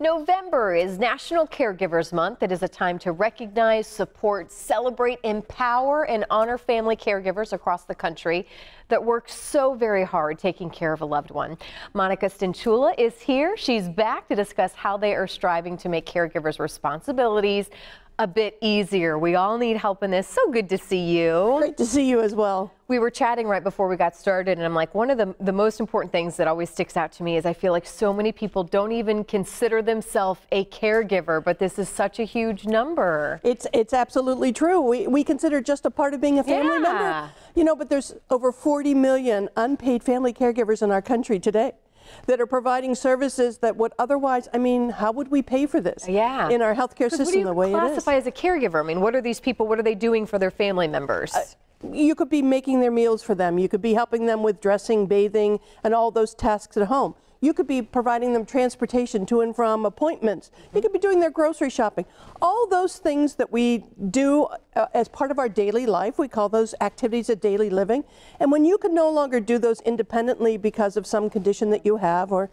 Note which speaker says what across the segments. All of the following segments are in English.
Speaker 1: November is National Caregivers Month. It is a time to recognize, support, celebrate, empower, and honor family caregivers across the country that work so very hard taking care of a loved one. Monica Stinchula is here. She's back to discuss how they are striving to make caregivers' responsibilities a bit easier. We all need help in this. So good to see you.
Speaker 2: Great to see you as well.
Speaker 1: We were chatting right before we got started, and I'm like, one of the most important things that always sticks out to me is I feel like so many people don't even consider themselves a caregiver, but this is such a huge number.
Speaker 2: It's absolutely true. We consider just a part of being a family member. You know, but there's over 40 million unpaid family caregivers in our country today that are providing services that would otherwise, I mean, how would we pay for this in our healthcare system the way it is?
Speaker 1: What do you classify as a caregiver? I mean, what are these people, what are they doing for their family members?
Speaker 2: You could be making their meals for them. You could be helping them with dressing, bathing, and all those tasks at home. You could be providing them transportation to and from appointments. You could be doing their grocery shopping. All those things that we do as part of our daily life, we call those activities of daily living. And when you can no longer do those independently because of some condition that you have, or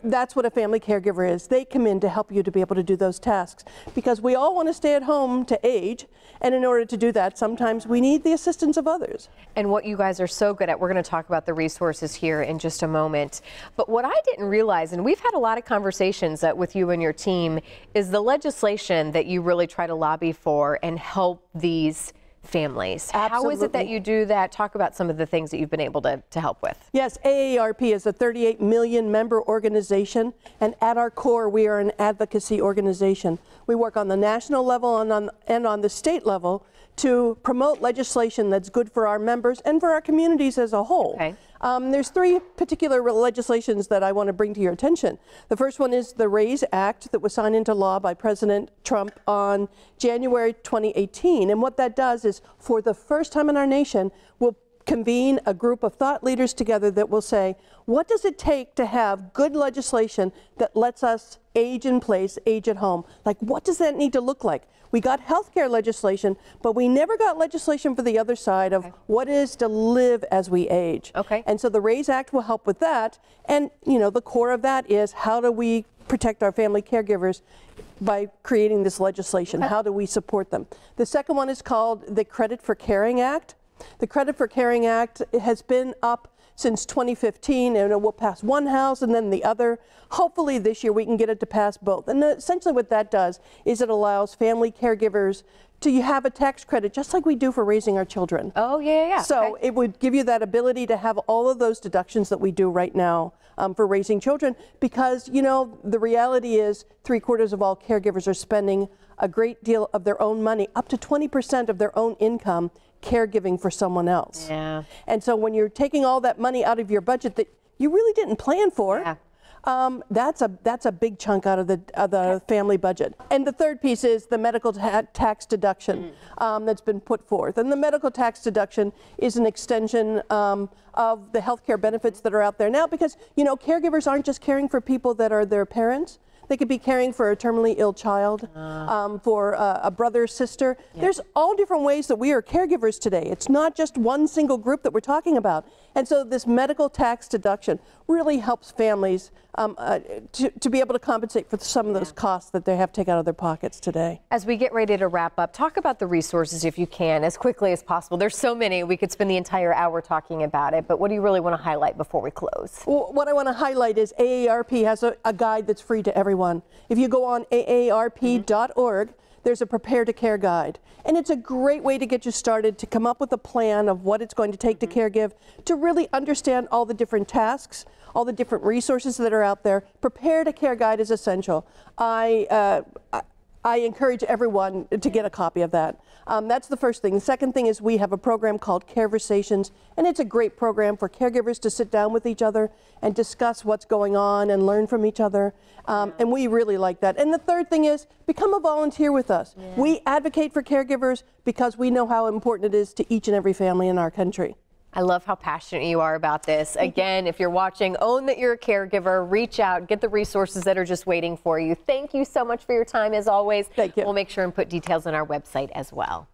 Speaker 2: that's what a family caregiver is. They come in to help you to be able to do those tasks, because we all want to stay at home to age, and in order to do that, sometimes we need the assistance of others.
Speaker 1: And what you guys are so good at, we're going to talk about the resources here in just a moment. But what I didn't realize, and we've had a lot of conversations with you and your team, is the legislation that you really try to lobby for and help these families.
Speaker 2: Absolutely.
Speaker 1: How is it that you do that? Talk about some of the things that you've been able to help with.
Speaker 2: Yes, AARP is a 38 million member organization, and at our core we are an advocacy organization. We work on the national level and on the state level to promote legislation that's good for our members and for our communities as a whole.
Speaker 1: Okay.
Speaker 2: There's three particular legislations that I want to bring to your attention. The first one is the RAISE Act that was signed into law by President Trump on January 2018. And what that does is, for the first time in our nation, we'll convene a group of thought leaders together that will say, what does it take to have good legislation that lets us age in place, age at home? Like, what does that need to look like? We got healthcare legislation, but we never got legislation for the other side of what it is to live as we age. And so the RAISE Act will help with that. And, you know, the core of that is, how do we protect our family caregivers by creating this legislation? How do we support them? The second one is called the Credit for Caring Act. The Credit for Caring Act has been up since 2015, and it will pass one house and then the other. Hopefully this year we can get it to pass both. And essentially what that does is it allows family caregivers to have a tax credit just like we do for raising our children.
Speaker 1: Oh, yeah.
Speaker 2: So it would give you that ability to have all of those deductions that we do right now for raising children, because, you know, the reality is 3/4 of all caregivers are spending a great deal of their own money, up to 20% of their own income, caregiving for someone else. And so when you're taking all that money out of your budget that you really didn't plan for, that's a big chunk out of the family budget. And the third piece is the medical tax deduction that's been put forth. And the medical tax deduction is an extension of the health care benefits that are out there now, because, you know, caregivers aren't just caring for people that are their parents. They could be caring for a terminally ill child, for a brother, sister. There's all different ways that we are caregivers today. It's not just one single group that we're talking about. And so this medical tax deduction really helps families to be able to compensate for some of those costs that they have to take out of their pockets today.
Speaker 1: As we get ready to wrap up, talk about the resources if you can, as quickly as possible. There's so many, we could spend the entire hour talking about it, but what do you really want to highlight before we close?
Speaker 2: Well, what I want to highlight is AARP has a guide that's free to everyone. If you go on AARP.org, there's a Prepare to Care guide. And it's a great way to get you started, to come up with a plan of what it's going to take to caregive, to really understand all the different tasks, all the different resources that are out there. Prepare to Care guide is essential. I encourage everyone to get a copy of that. That's the first thing. The second thing is we have a program called Careversations, and it's a great program for caregivers to sit down with each other and discuss what's going on and learn from each other. And we really like that. And the third thing is become a volunteer with us. We advocate for caregivers because we know how important it is to each and every family in our country.
Speaker 1: I love how passionate you are about this. Again, if you're watching, own that you're a caregiver, reach out, get the resources that are just waiting for you. Thank you so much for your time, as always.
Speaker 2: Thank you.
Speaker 1: We'll make sure and put details on our website as well.